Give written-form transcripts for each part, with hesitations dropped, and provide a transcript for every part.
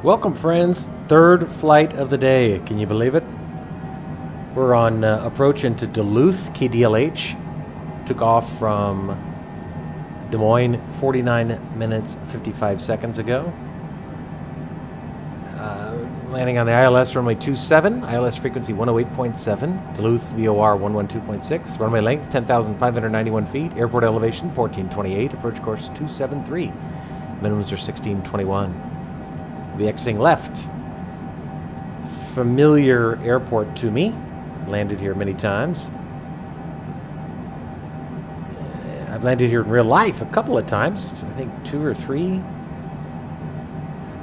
Welcome, friends. Third flight of the day. Can you believe it? We're on approach into Duluth, KDLH. Took off from Des Moines 49 minutes, 55 seconds ago. Landing on the ILS runway 27, ILS frequency 108.7, Duluth VOR 112.6, runway length 10,591 feet, airport elevation 1428, approach course 273, minimums are 1621. We'll be exiting left. Familiar airport to me, landed here many times. I've landed here in real life a couple of times, I think 2 or 3.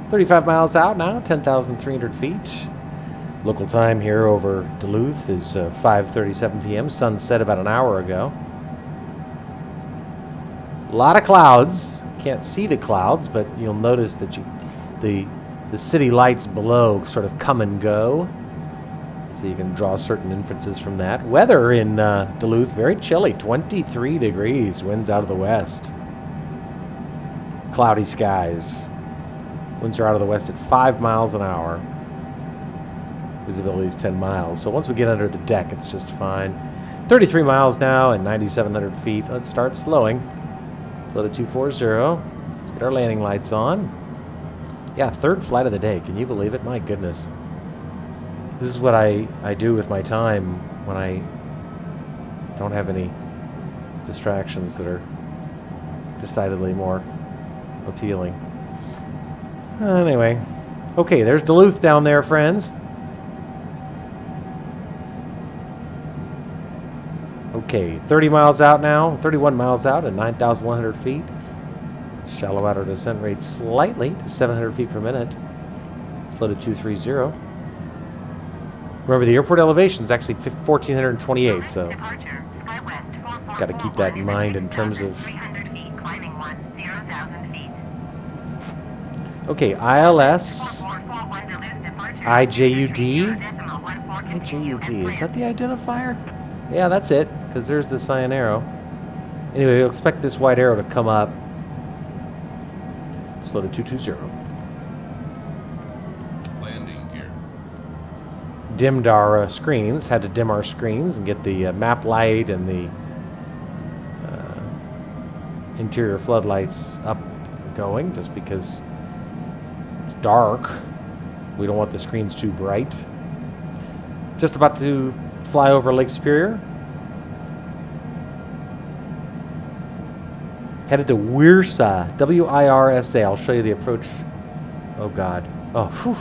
35 miles out now, 10,300 feet. Local time here over Duluth is 5:37 p.m. Sunset about an hour ago. A lot of clouds. Can't see the clouds, but you'll notice that the city lights below sort of come and go. So you can draw certain inferences from that. Weather in Duluth, very chilly, 23 degrees, winds out of the west. Cloudy skies. Winds are out of the west at 5 miles an hour. Visibility is 10 miles. So once we get under the deck, it's just fine. 33 miles now and 9,700 feet. Let's start slowing. Slow to 240. Let's get our landing lights on. Yeah, third flight of the day. Can you believe it? My goodness. This is what I do with my time when I don't have any distractions that are decidedly more appealing. Anyway, okay, there's Duluth down there, friends. Okay, 30 miles out now, 31 miles out at 9,100 feet. Shallow outer descent rate slightly to 700 feet per minute. Slow to 230. Remember, the airport elevation is actually 1,428, so got to keep that in mind in terms of... Okay, ILS, IJUD. IJUD, is that the identifier? Yeah, that's it, because there's the cyan arrow. Anyway, you'll expect this white arrow to come up. Slow to 220. Landing here. Dimmed our screens, had to dim our screens and get the map light and the interior floodlights up and going, just because it's dark. We don't want the screens too bright. Just about to fly over Lake Superior. Headed to Wirsa, W-I-R-S-A. I'll show you the approach. Oh, God. Oh, whew.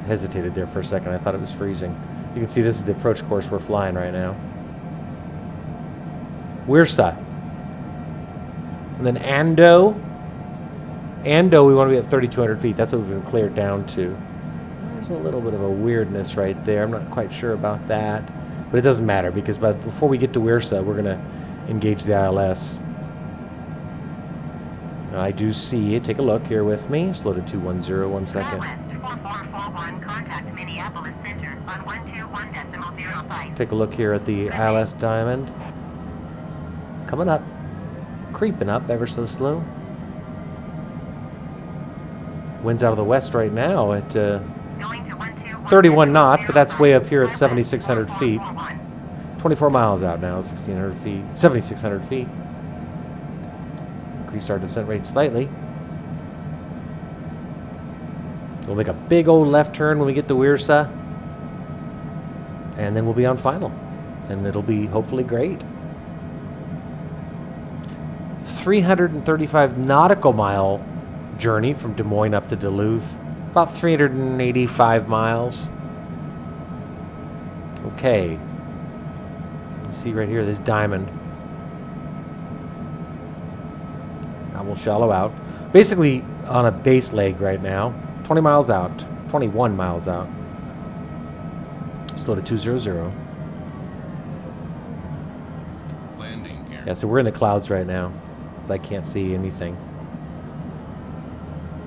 Hesitated there for a second. I thought it was freezing. You can see this is the approach course we're flying right now. Wirsa. And then Ando. Ando, we want to be at 3,200 feet. That's what we've been cleared down to. There's a little bit of a weirdness right there. I'm not quite sure about that. But it doesn't matter, because before we get to Wirsa, we're going to engage the ILS. Now, I do see it. Take a look here with me. Slow to 210, 1 second. Take a look here at the ILS diamond. Coming up. Creeping up ever so slow. Winds out of the west right now at 31 knots, but that's way up here at 7,600 feet. 24 miles out now, 1,600 feet, 7,600 feet. Increase our descent rate slightly. We'll make a big old left turn when we get to Wirsa, and then we'll be on final, and it'll be hopefully great. 335 nautical mile journey from Des Moines up to Duluth. About 385 miles. Okay. You see right here this diamond. Now we'll shallow out. Basically on a base leg right now. 20 miles out. 21 miles out. Slow to 200. Landing here. Yeah, so we're in the clouds right now, because I can't see anything.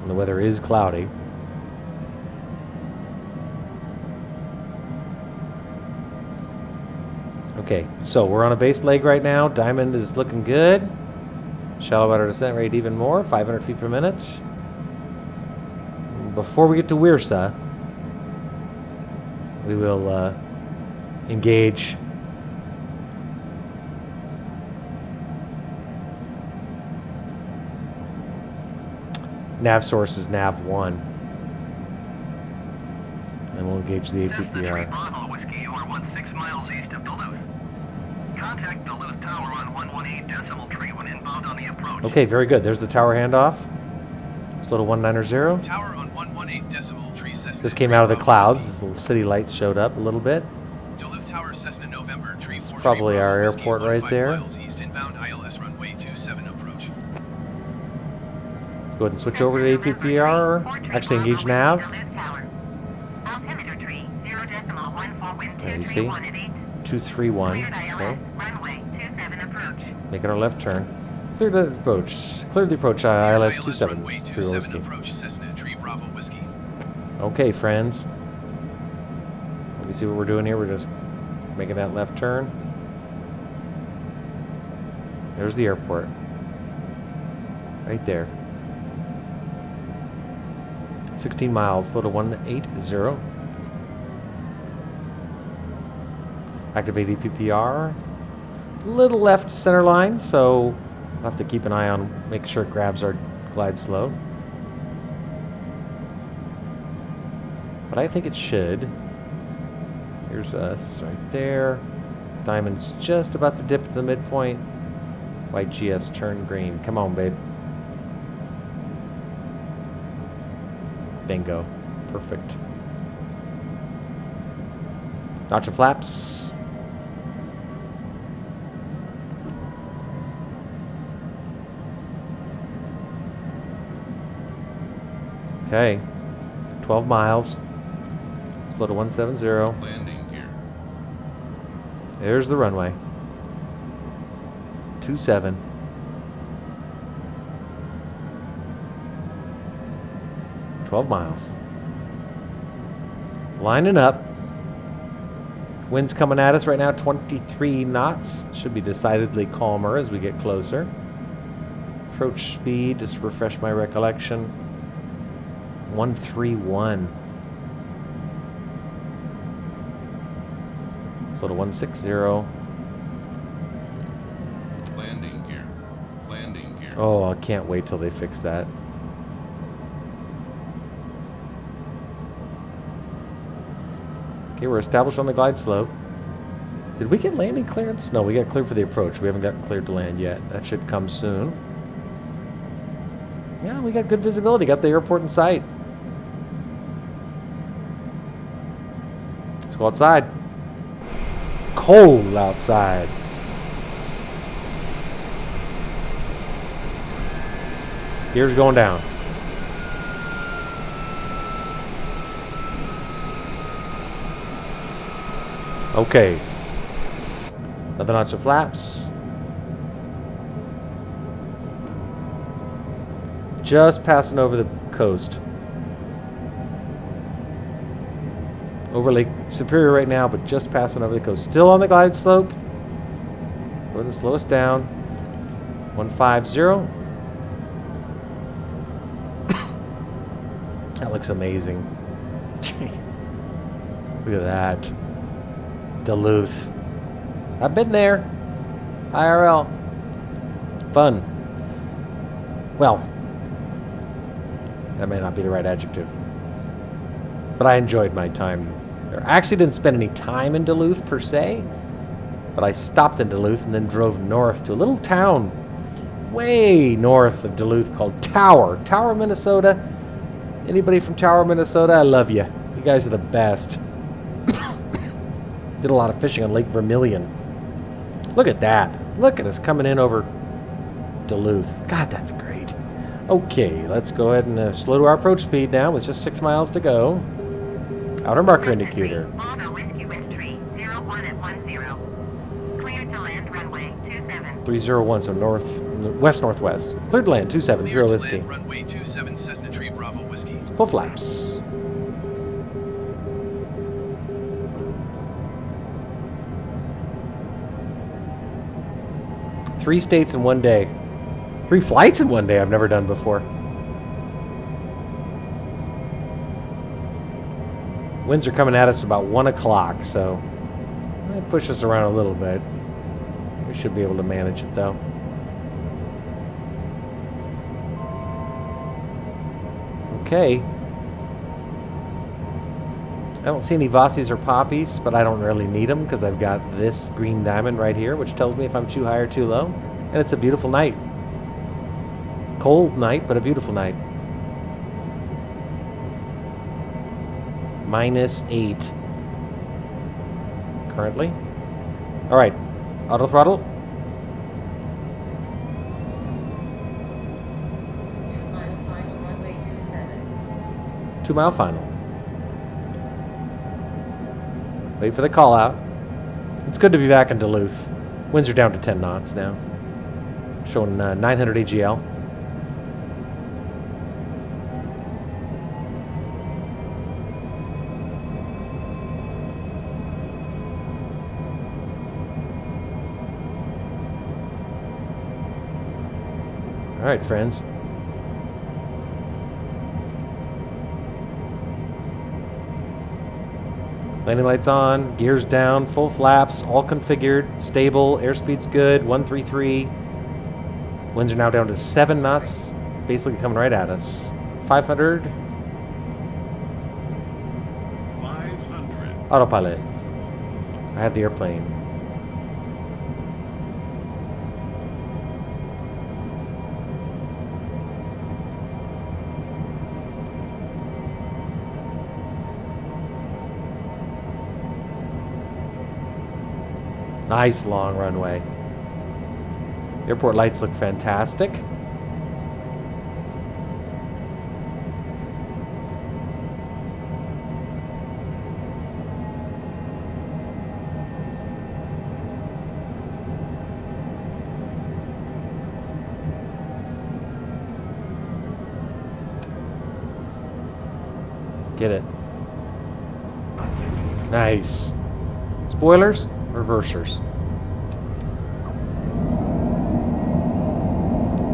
And the weather is cloudy. Okay, so we're on a base leg right now. Diamond is looking good. Shallow outer descent rate even more, 500 feet per minute. before we get to Weirsa, we will engage nav source is nav 1. And we'll engage the APPR. Bravo Whiskey, you are 16 miles east of Duluth. Contact Duluth Tower on 118 decimal tree when inbound on the approach. Okay, very good. There's the tower handoff. It's little 190. Tower on 118 decimal tree Cessna. Just came out of the clouds. The city lights showed up a little bit. Duluth Tower Cessna November tree. It's probably our airport right there. Miles east inbound ILS runway 27 approach. Go ahead and switch over to APPR. Actually engage nav. There you see. 231. Okay. Making our left turn. Clear the approach. Clear the approach. ILS 27 through Whiskey. Approach Cessna tree Bravo Whiskey. Okay, friends. Let me see what we're doing here. We're just making that left turn. There's the airport. Right there. 16 miles, little 180. Activate EPPR. Little left center line, so we'll have to keep an eye on, make sure it grabs our glide slope. But I think it should. Here's us right there. Diamond's just about to dip to the midpoint. White GS turn green. Come on, babe. Bingo. Perfect. Notch of flaps. Okay. 12 miles. Slow to 170. Landing gear. There's the runway. 27. miles. Lining up. Wind's coming at us right now, 23 knots. Should be decidedly calmer as we get closer. Approach speed, just refresh my recollection. 131. So to 160. Landing gear. Landing gear. Oh, I can't wait till they fix that. Okay, we're established on the glide slope. Did we get landing clearance? No, we got cleared for the approach. We haven't gotten cleared to land yet. That should come soon. Yeah, we got good visibility. Got the airport in sight. Let's go outside. Cold outside. Gear's going down. Okay. Another notch of flaps. Just passing over the coast. Over Lake Superior right now, but just passing over the coast. Still on the glide slope. Go ahead and slow us down. 150. That looks amazing. Look at that. Duluth. I've been there. IRL. Fun. Well, that may not be the right adjective. But I enjoyed my time there. I actually didn't spend any time in Duluth per se, but I stopped in Duluth and then drove north to a little town way north of Duluth called Tower. Tower, Minnesota. Anybody from Tower, Minnesota, I love you. You guys are the best. Did a lot of fishing on Lake Vermilion. Look at that. Look at us coming in over Duluth. God, that's great. Okay, let's go ahead and slow to our approach speed now with just 6 miles to go. Outer marker indicator. 301, so west-northwest. Cleared to land, 27, Zero Whiskey. Runway 27 Cessna Tree Bravo Whiskey. Full flaps. Three states in one day. 3 flights in one day I've never done before. Winds are coming at us about 1 o'clock, so might push us around a little bit. We should be able to manage it, though. Okay. I don't see any Vossies or Poppies, but I don't really need them because I've got this green diamond right here, which tells me if I'm too high or too low. And it's a beautiful night. Cold night, but a beautiful night. -8 currently. All right, auto throttle. 2 mile final, runway 27. 2 mile final. Wait for the call out. It's good to be back in Duluth. Winds are down to 10 knots now. Showing 900 AGL. All right, friends. Landing lights on, gears down, full flaps, all configured, stable, airspeed's good, 133. Winds are now down to 7 knots, basically coming right at us. 500. 500. Autopilot. I have the airplane. Nice long runway. Airport lights look fantastic. Get it. Nice. Spoilers, reversers.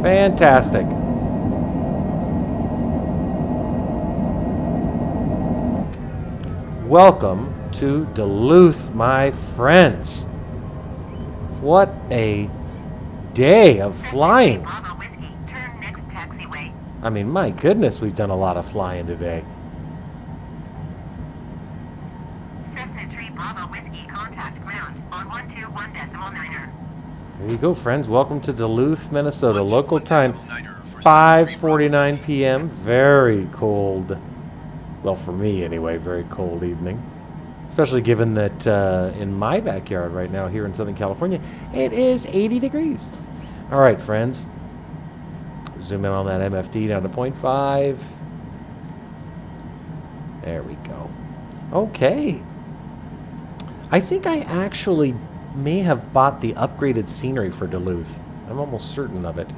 Fantastic. Welcome to Duluth, my friends. What a day of flying. Bravo Whiskey, turn next taxiway. I mean, my goodness, we've done a lot of flying today. Cessna 3 Bravo Whiskey, contact ground on 121.9er. There you go, friends. Welcome to Duluth, Minnesota. Local time, 121.9er for 5:49 p.m. Very cold. Well, for me anyway, very cold evening. Especially given that in my backyard right now here in Southern California, it is 80 degrees. All right, friends. Zoom in on that MFD down to 0.5. There we go. Okay. I think I actually may have bought the upgraded scenery for Duluth. I'm almost certain of it.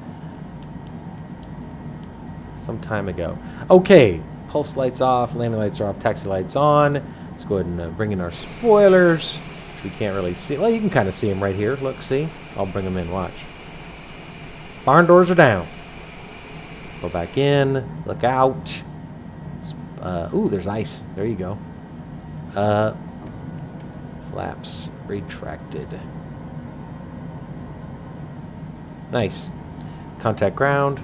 Some time ago. Okay. Pulse lights off, landing lights are off, taxi lights on. Let's go ahead and bring in our spoilers, which we can't really see. Well, you can kind of see them right here. Look, see? I'll bring them in, watch. Barn doors are down. Go back in, look out. Ooh, there's ice. There you go. Flaps retracted. Nice. Contact ground.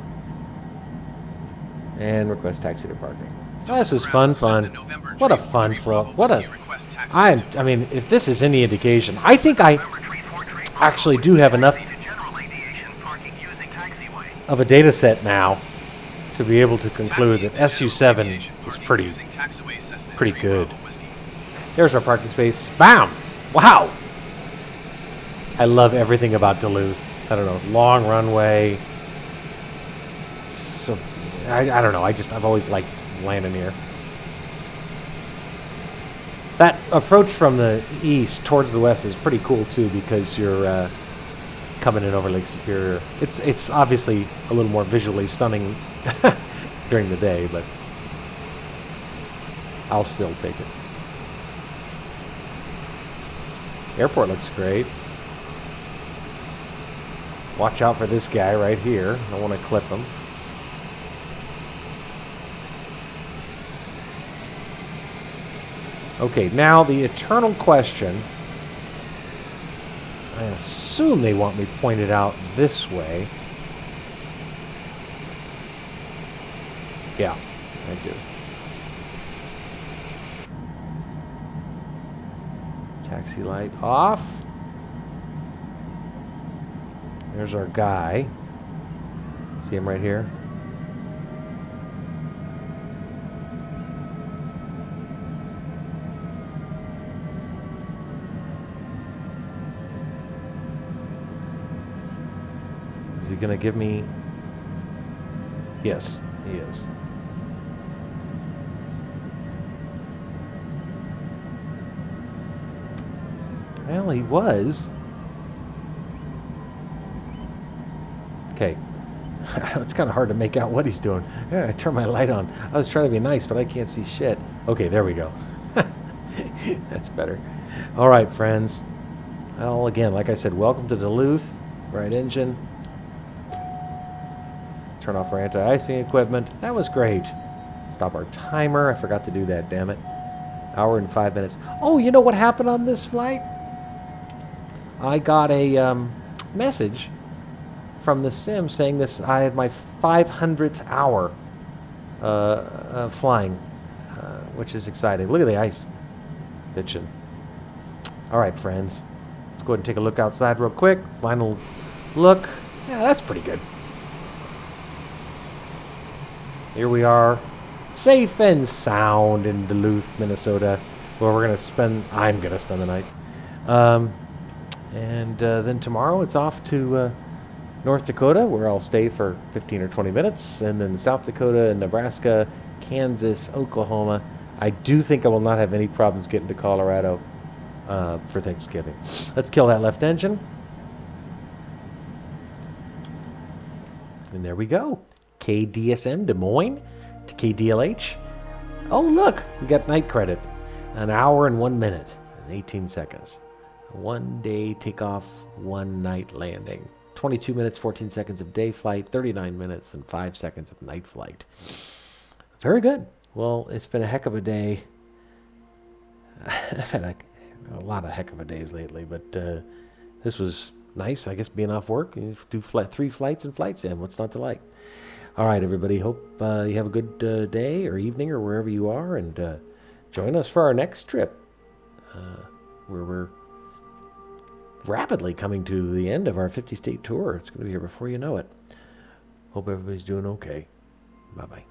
And request taxi to parking. Oh, this was fun. What a fun flow. What a... I mean, if this is any indication, I think I actually do have enough of a data set now to be able to conclude that SU7 is pretty good. There's our parking space. Bam! Wow! I love everything about Duluth. I don't know, long runway. So, I don't know, I've always liked landing here. That approach from the east towards the west is pretty cool too, because you're coming in over Lake Superior. It's obviously a little more visually stunning during the day, but I'll still take it. Airport looks great. Watch out for this guy right here. I want to clip him. Okay, now the eternal question. I assume they want me pointed out this way. Yeah, I do. Taxi light off. There's our guy. See him right here? Is he going to give me... Yes, he is. Well, he was. Okay. It's kind of hard to make out what he's doing. Yeah, I turned my light on. I was trying to be nice, but I can't see shit. Okay, there we go. That's better. All right, friends. Well, again, like I said, welcome to Duluth. Right engine. Turn off our anti-icing equipment. That was great. Stop our timer. I forgot to do that, damn it. Hour and 5 minutes. Oh, you know what happened on this flight? I got a message from the sim saying this. I had my 500th hour flying, which is exciting. Look at the ice pitching. All right, friends. Let's go ahead and take a look outside real quick. Final look. Yeah, that's pretty good. Here we are, safe and sound in Duluth, Minnesota, where I'm going to spend the night. And then tomorrow it's off to North Dakota, where I'll stay for 15 or 20 minutes, and then South Dakota, Nebraska, Kansas, Oklahoma. I do think I will not have any problems getting to Colorado for Thanksgiving. Let's kill that left engine. And there we go. KDSM Des Moines to KDLH. Oh, look, we got night credit. An hour and 1 minute and 18 seconds. 1 day takeoff, 1 night landing. 22 minutes, 14 seconds of day flight, 39 minutes and 5 seconds of night flight. Very good. Well, it's been a heck of a day. I've had a lot of heck of a days lately, but this was nice, I guess, being off work. You do 3 flights in Flight Sim. What's not to like? All right, everybody. Hope you have a good day or evening or wherever you are, and join us for our next trip, where we're rapidly coming to the end of our 50-state tour. It's going to be here before you know it. Hope everybody's doing okay. Bye-bye.